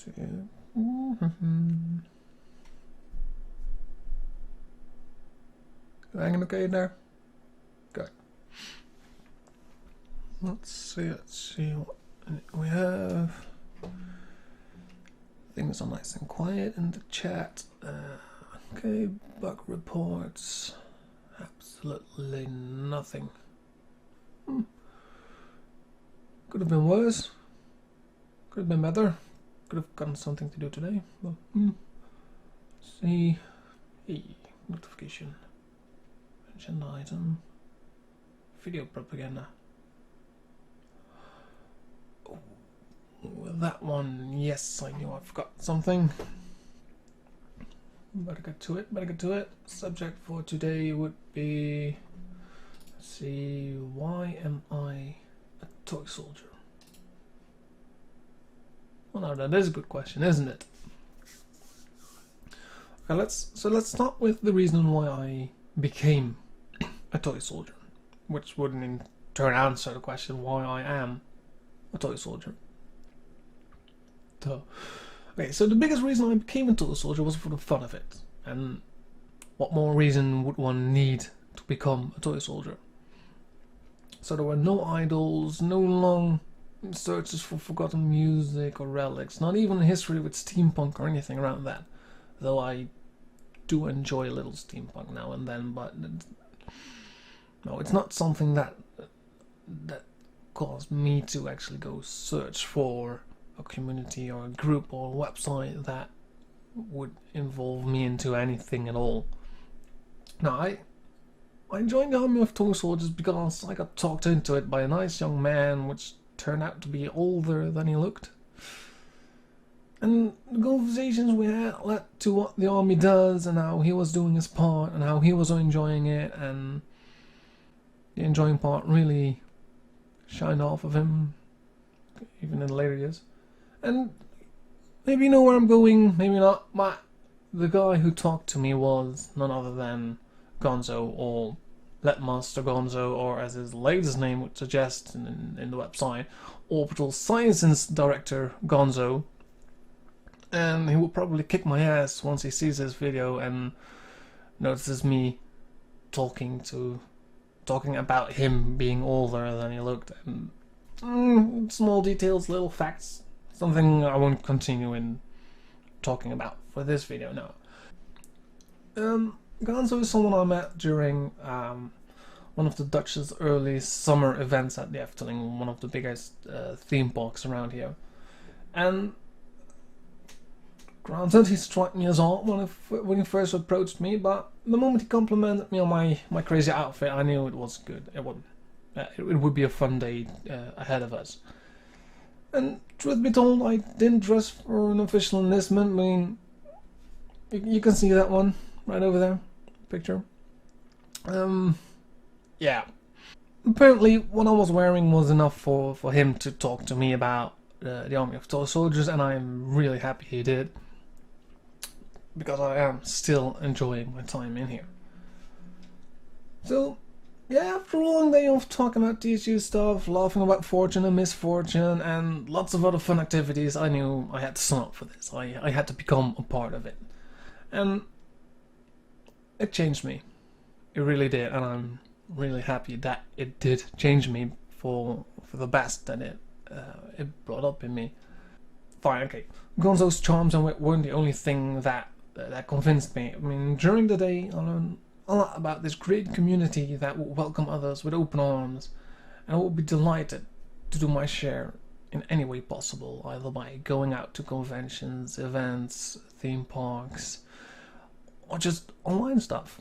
see. Hanging okay in there? Good. Let's see what we have. Things are nice and quiet in the chat. Okay, bug reports. Absolutely nothing. Could have been worse. Could have been better. Could have gotten something to do today. But, see. Hey, notification. Agenda item. Video propaganda. Oh, that one, yes, I knew I forgot something. Better get to it. Subject for today would be, let's see, why am I a toy soldier? Well, now that is a good question, isn't it? Okay, let's start with the reason why I became a toy soldier, which would in turn answer the question why I am a toy soldier. So, okay, so the biggest reason I became a toy soldier was for the fun of it. And what more reason would one need to become a toy soldier? So there were no idols, no long searches for forgotten music or relics, not even a history with steampunk or anything around that. Though I do enjoy a little steampunk now and then, but no, it's not something that caused me to actually go search for a community or a group or a website that would involve me into anything at all. Now, I joined the army of toy soldiers because I got talked into it by a nice young man, which turned out to be older than he looked. And the conversations we had led to what the army does and how he was doing his part and how he was enjoying it, and the enjoying part really shined off of him, even in the later years. And maybe you know where I'm going, maybe not, but the guy who talked to me was none other than Gonzo, or Letmaster Gonzo, or as his latest name would suggest in the website, Orbital Sciences Director Gonzo. And he will probably kick my ass once he sees this video and notices me talking about him being older than he looked. And small details, little facts, something I won't continue in talking about for this video now. Gonzo is someone I met during one of the Dutch's early summer events at the Efteling, one of the biggest theme parks around here. And granted, he struck me as odd when he first approached me, but the moment he complimented me on my crazy outfit, I knew it was good. It would be a fun day ahead of us. And truth be told, I didn't dress for an official enlistment. I mean, you can see that one right over there, picture. Yeah. Apparently, what I was wearing was enough for him to talk to me about the Army of Toy Soldiers, and I'm really happy he did, because I am still enjoying my time in here. So, yeah, after a long day of talking about TSU stuff, laughing about fortune and misfortune, and lots of other fun activities, I knew I had to sign up for this. I had to become a part of it. And it changed me. It really did, and I'm really happy that it did change me for the best, that it brought up in me. Fine, okay. Gonzo's charms and wit weren't the only thing that convinced me. I mean, during the day, I learned a lot about this great community that will welcome others with open arms, and I will be delighted to do my share in any way possible, either by going out to conventions, events, theme parks, or just online stuff.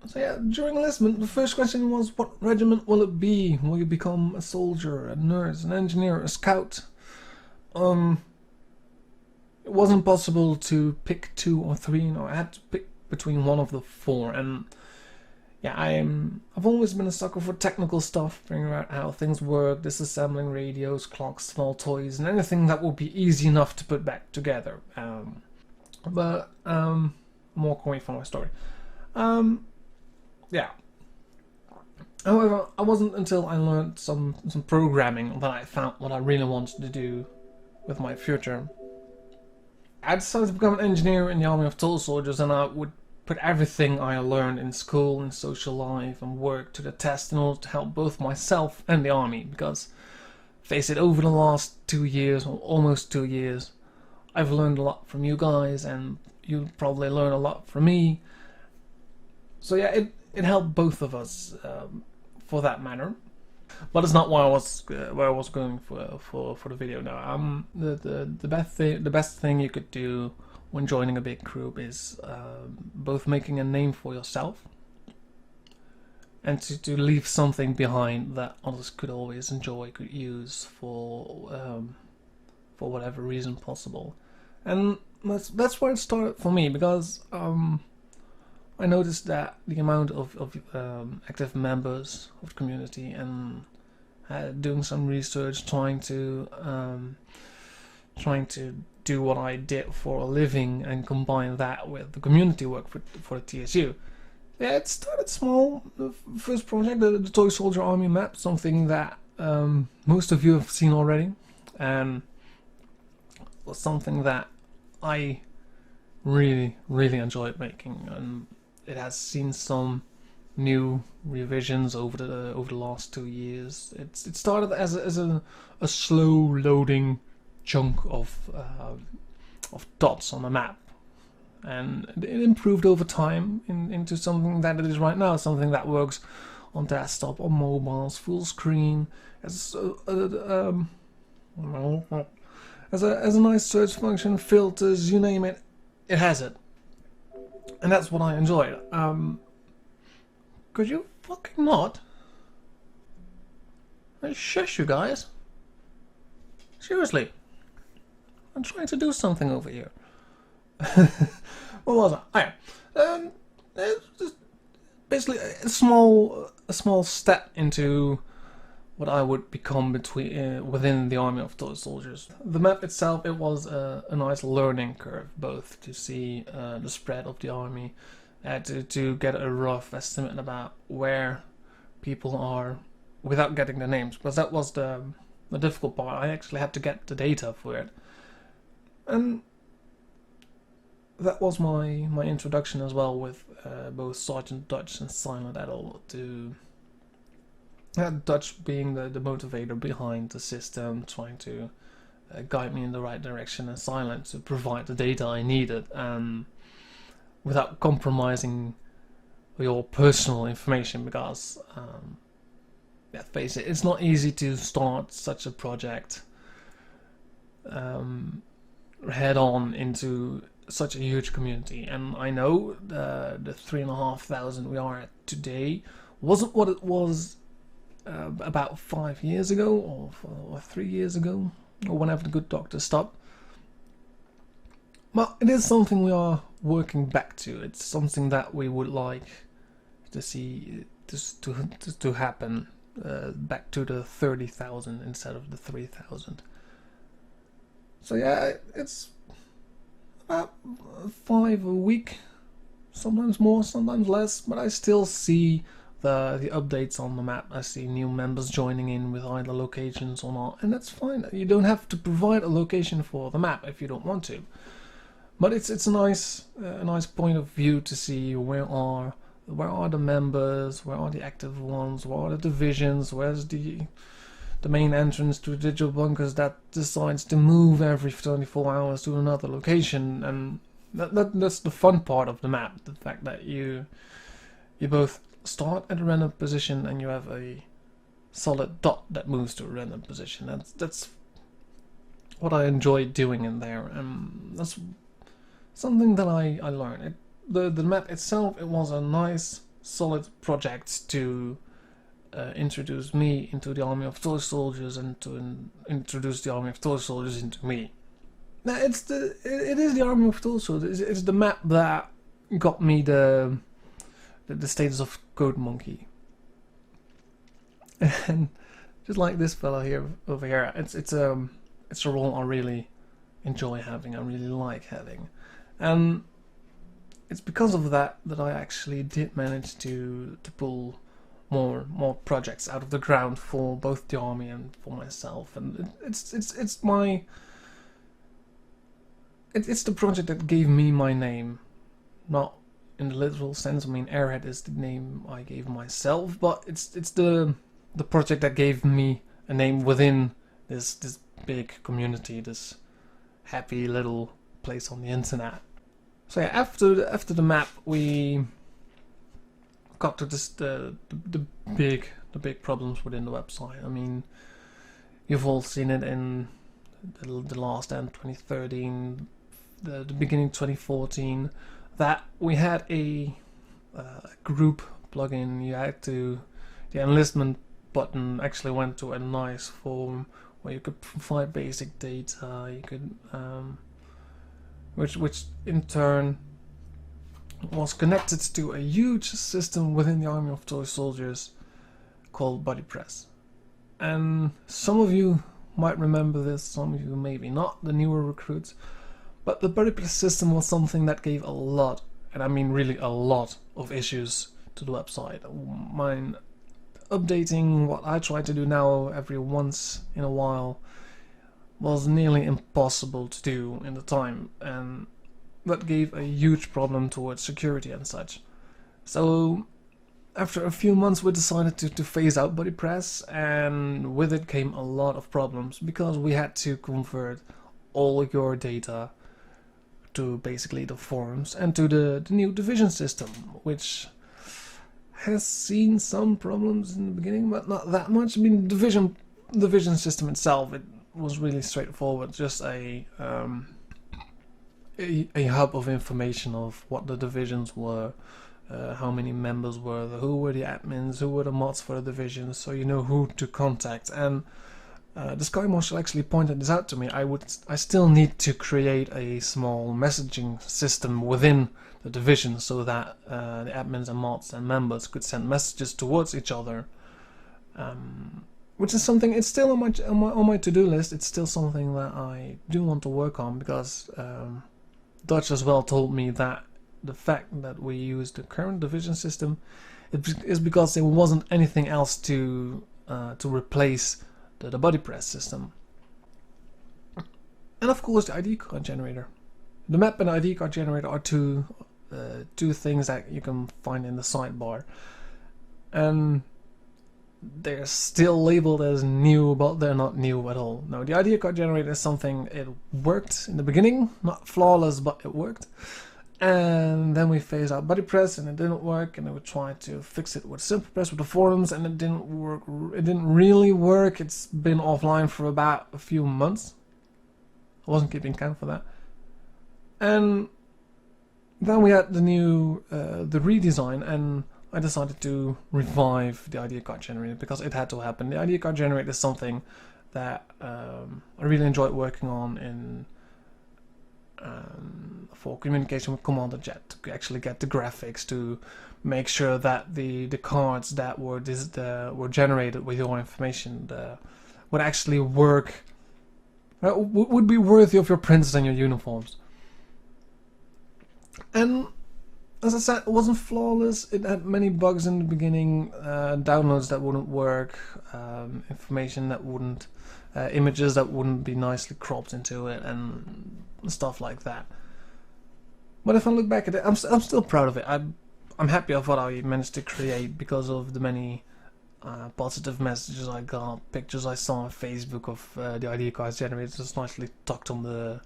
So yeah, during enlistment, the first question was, what regiment will it be? Will you become a soldier, a nurse, an engineer, a scout? It wasn't possible to pick 2 or 3, I had to pick between one of the 4, and yeah, I've always been a sucker for technical stuff, figuring out how things work, disassembling radios, clocks, small toys, and anything that would be easy enough to put back together. But I'm walking away from my story. Yeah. However, it wasn't until I learned some programming that I found what I really wanted to do with my future. I decided to become an engineer in the Army of Toy Soldiers, and I would put everything I learned in school and social life and work to the test in order to help both myself and the army, because face it, over the last 2 years, or almost 2 years, I've learned a lot from you guys, and you'll probably learn a lot from me. So yeah, it helped both of us, for that matter. But it's not where I was going for the video now. The best thing you could do when joining a big group is both making a name for yourself and to leave something behind that others could always enjoy, could use for whatever reason possible. And that's where it started for me, because I noticed that the amount of active members of the community, and doing some research, trying to do what I did for a living and combine that with the community work for the TSU. Yeah, it started small. The first project, the Toy Soldier Army map, something that most of you have seen already, and was something that I really enjoyed making, and it has seen some new revisions over the last 2 years. It started as a slow loading chunk of dots on a map, and it improved over time into something that it is right now, something that works on desktop, on mobiles, full screen, as a nice search function, filters, you name it, it has it. And that's what I enjoyed. Could you fucking not? Hey, shush, you guys. Seriously. I'm trying to do something over here. What was I? Just basically a small step into what I would become within the Army of Toy Soldiers. The map itself, it was a nice learning curve, both to see the spread of the army, to get a rough estimate about where people are without getting the names, because that was the difficult part. I actually had to get the data for it, and that was my introduction as well, with both Sergeant Dutch and Silent Adol, to Dutch being the motivator behind the system, trying to guide me in the right direction, and Silent to provide the data I needed, without compromising your personal information, because let's face it, it's not easy to start such a project head on into such a huge community. And I know the 3,500 we are at today wasn't what it was about 5 years ago, or 3 years ago, or whenever the Good Doctor stopped. But it is something we are working back to. It's something that we would like to see to happen, back to the 30,000 instead of the 3,000. So yeah, it's about 5 a week, sometimes more, sometimes less, but I still see the updates on the map. I see new members joining in with either locations or not, and that's fine. You don't have to provide a location for the map if you don't want to. But it's a nice point of view to see where are the members, where are the active ones, where are the divisions, where's the main entrance to the digital bunkers that decides to move every 24 hours to another location. And that's the fun part of the map, the fact that you both start at a random position and you have a solid dot that moves to a random position. That's what I enjoy doing in there, and that's something that I learned. The map itself, it was a nice solid project to introduce me into the Army of Toy Soldiers, and to introduce the Army of Toy Soldiers into me. Now it is the Army of Toy Soldiers. It's the map that got me the status of Code Monkey. And just like this fellow over here, it's a role I really enjoy having. I really like having, and it's because of that I actually did manage to pull more projects out of the ground for both the army and for myself. And it's my it's the project that gave me my name, not in the literal sense. I mean, Airhead is the name I gave myself, but it's the project that gave me a name within this big community, this happy little place on the internet. So yeah, after the map, we got to this the big problems within the website. I mean, you've all seen it in the last end 2013, the beginning 2014, that we had a group plugin. You had to, the enlistment button actually went to a nice form where you could provide basic data. You could which in turn was connected to a huge system within the Army of Toy Soldiers called BuddyPress. And some of you might remember this, some of you maybe not, the newer recruits. But the BuddyPress system was something that gave a lot, and I mean really a lot, of issues to the website. Mine updating what I try to do now every once in a while was nearly impossible to do in the time, and that gave a huge problem towards security and such. So after a few months we decided to phase out BuddyPress, and with it came a lot of problems because we had to convert all your data to basically the forums and to the new division system, which has seen some problems in the beginning, but not that much. I mean, the division system itself, it was really straightforward, just a hub of information of what the divisions were, how many members were there, who were the admins, who were the mods for the divisions, so you know who to contact. And the Sky Marshal actually pointed this out to me. I still need to create a small messaging system within the division so that the admins and mods and members could send messages towards each other, which is something. It's still on my to-do list. It's still something that I do want to work on, because Dutch as well told me that the fact that we use the current division system is because there wasn't anything else to replace the BuddyPress system. And of course the ID card generator. The map and ID card generator are two things that you can find in the sidebar, and they're still labeled as new, but they're not new at all. No, the ID card generator is something, it worked in the beginning, not flawless, but it worked. And then we phased out BuddyPress and it didn't work, and then we tried to fix it with SimplePress with the forums, and it didn't work. It didn't really work. It's been offline for about a few months. I wasn't keeping count for that. And then we had the new the redesign, and I decided to revive the idea card generator because it had to happen. The idea card generator is something that I really enjoyed working on in for communication with Commander Jet, to actually get the graphics, to make sure that the cards that were generated with your information would actually work, would be worthy of your prints and your uniforms. And as I said, it wasn't flawless. It had many bugs in the beginning, downloads that wouldn't work, information that wouldn't, images that wouldn't be nicely cropped into it, and stuff like that. But if I look back at it, I'm still proud of it. I'm happy of what I managed to create because of the many positive messages I got, pictures I saw on Facebook of the ID cards generated just nicely tucked on the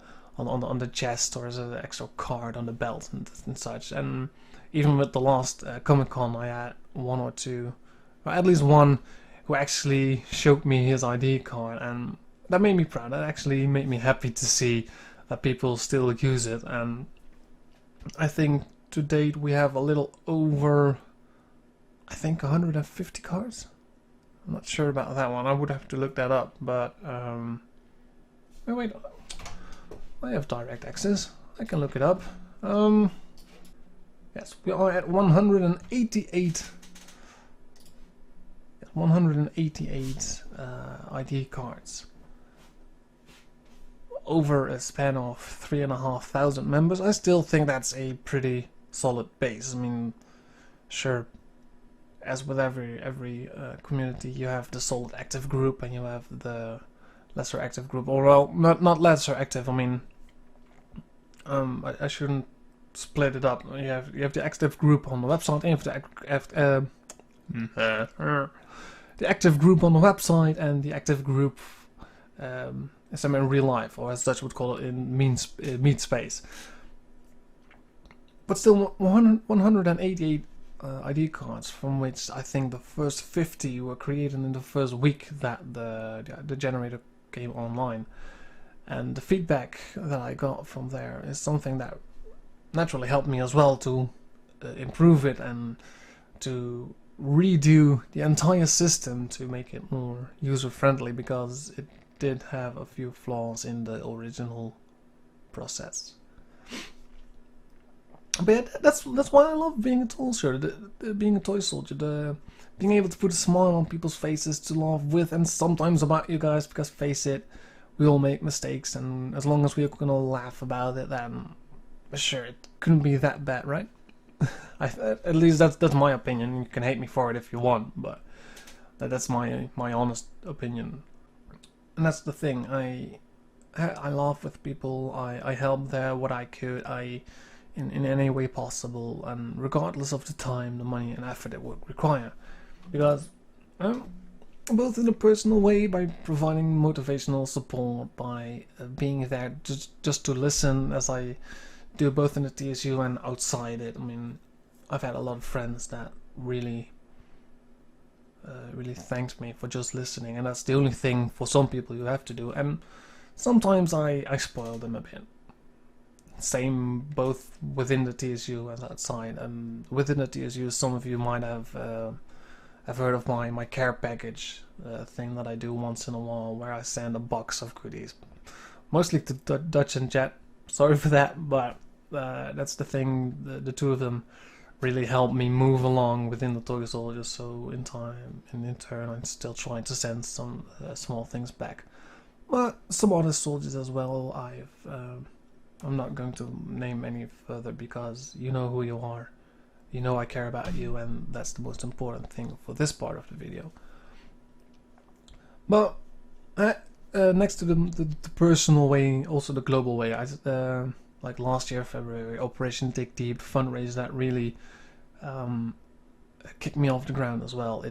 chest or as an extra card on the belt and such. And even with the last Comic-Con, I had one or two, or at least one, who actually showed me his ID card, and that made me proud. That actually made me happy to see that people still use it. And I think to date we have a little over, I think, 150 cards. I'm not sure about that one. I would have to look that up, but wait, I have direct access. I can look it up. Yes, we are at 188. 188 ID cards over a span of 3,500 members. I still think that's a pretty solid base. I mean, sure, as with every community, you have the solid active group and you have the lesser active group, or well, not lesser active. I mean, I shouldn't split it up. You have the active group on the website, and you have the active group on the website, and the active group as I'm in real life, or as Dutch would call it, in meet space. But still, 188 ID cards, from which I think the first 50 were created in the first week that the generator came online. And the feedback that I got from there is something that naturally helped me as well to improve it and to redo the entire system to make it more user-friendly, because it did have a few flaws in the original process. But yeah, that's why I love being a toy soldier, being a toy soldier, being able to put a smile on people's faces, to laugh with and sometimes about you guys, because face it, we all make mistakes, and as long as we're gonna laugh about it, then sure, it couldn't be that bad, right? At least that's my opinion. You can hate me for it if you want, but that's my honest opinion. And that's the thing. I laugh with people. I help there what I could. In any way possible, and regardless of the time, the money, and effort it would require, because both in a personal way by providing motivational support, by being there just to listen, as I do both in the TSU and outside it. I mean, I've had a lot of friends that really thanked me for just listening, and that's the only thing for some people you have to do. And sometimes I spoil them a bit. Same both within the TSU and outside. Within the TSU, some of you might have heard of my care package thing that I do once in a while, where I send a box of goodies, mostly to Dutch and Jet. Sorry for that, but that's the thing. The two of them really helped me move along within the Toy Soldiers. So in turn, I'm still trying to send some small things back. But some other soldiers as well. I'm not going to name any further, because you know who you are. You know I care about you, and that's the most important thing for this part of the video. But next to the personal way, also the global way. Like last year, February, Operation Dig Deep fundraiser that really kicked me off the ground as well.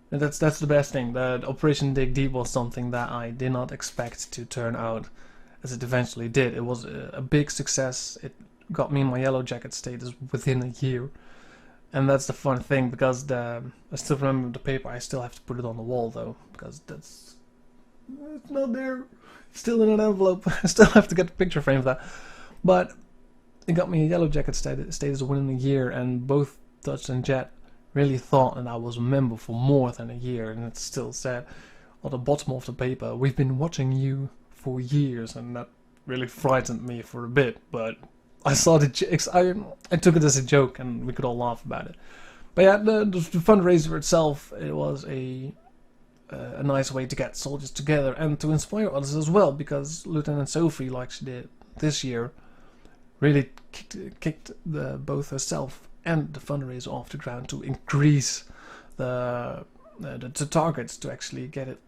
And that's the best thing. That Operation Dig Deep was something that I did not expect to turn out as it eventually did. It was a big success. It got me my Yellow Jacket status within a year. And that's the fun thing, because I still remember the paper. I still have to put it on the wall though, because it's not there. It's still in an envelope. I still have to get the picture frame for that. But it got me a Yellow Jacket status within a year, and both Dutch and Jet really thought that I was a member for more than a year, and it still said on the bottom of the paper, "We've been watching you for years," and that really frightened me for a bit. But I saw I took it as a joke, and we could all laugh about it. But yeah, the fundraiser itself, it was a nice way to get soldiers together and to inspire others as well, because Lieutenant Sophie, like she did this year, really kicked both herself and the fundraiser off the ground to increase the targets to actually get it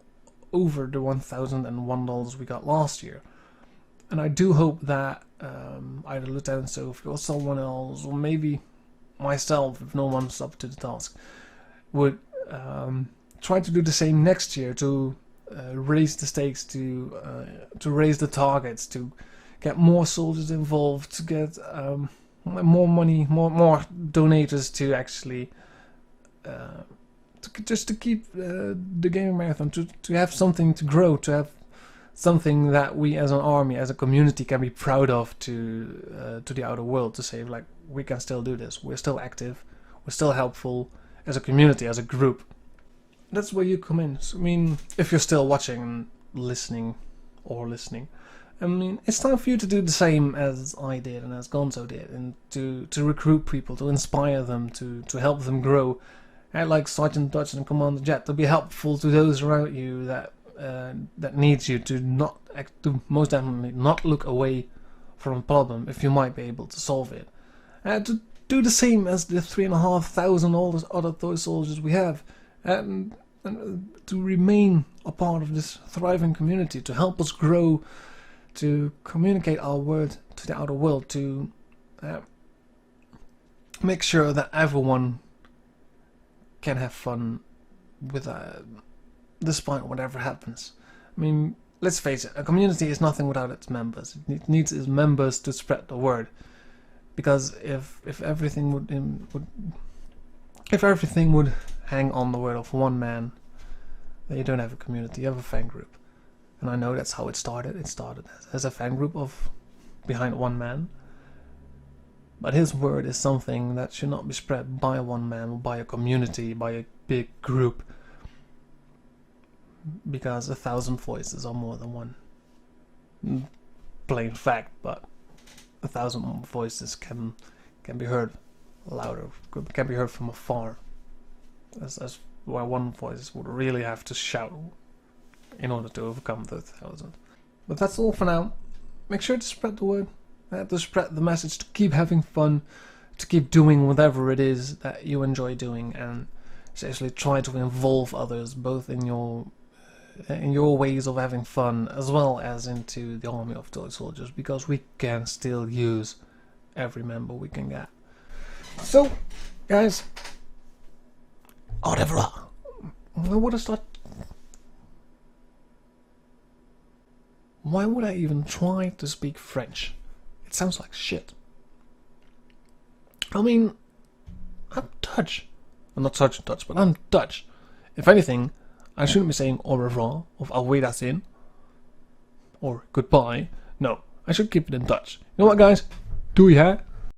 over the $1,001 we got last year. And I do hope that either Lieutenant Sophie or someone else, or maybe myself, if no one's up to the task, would try to do the same next year, to raise the stakes, to raise the targets, to get more soldiers involved, to get more money, more donators to actually to keep the gaming marathon, to have something to grow, to have something that we as an army, as a community, can be proud of to the outer world, to say, like, we can still do this, we're still active, we're still helpful as a community, as a group. That's where you come in. So, I mean, if you're still watching and listening, I mean, it's time for you to do the same as I did and as Gonzo did, and to recruit people, to inspire them, to help them grow, and like Sergeant Dutch and Commander Jet, to be helpful to those around you that needs you, to most definitely not look away from a problem if you might be able to solve it, and to do the same as the 3,500 other toy soldiers we have, and to remain a part of this thriving community, to help us grow, to communicate our word to the outer world, to make sure that everyone can have fun with despite whatever happens. I mean, let's face it, a community is nothing without its members. It needs its members to spread the word. Because if everything would hang on the word of one man, then you don't have a community, you have a fan group. And I know that's how it started. It started as a fan group of behind one man. But his word is something that should not be spread by one man, or by a community, by a big group. Because 1,000 voices are more than one. Plain fact, but 1,000 voices can be heard louder, can be heard from afar. As where one voice would really have to shout in order to overcome the 1,000. But that's all for now. Make sure to spread the word, to spread the message, to keep having fun, to keep doing whatever it is that you enjoy doing, and seriously try to involve others both in your ways of having fun as well as into the Army of Toy Soldiers, because we can still use every member we can get. So, guys, au revoir. Why would I even try to speak French? It sounds like shit. I mean, I'm Dutch. I'm not such Dutch, but I'm Dutch. If anything, I shouldn't be saying au revoir, or auf Wiedersehen, or goodbye. No, I should keep it in Dutch. You know what, guys? Doei, hè?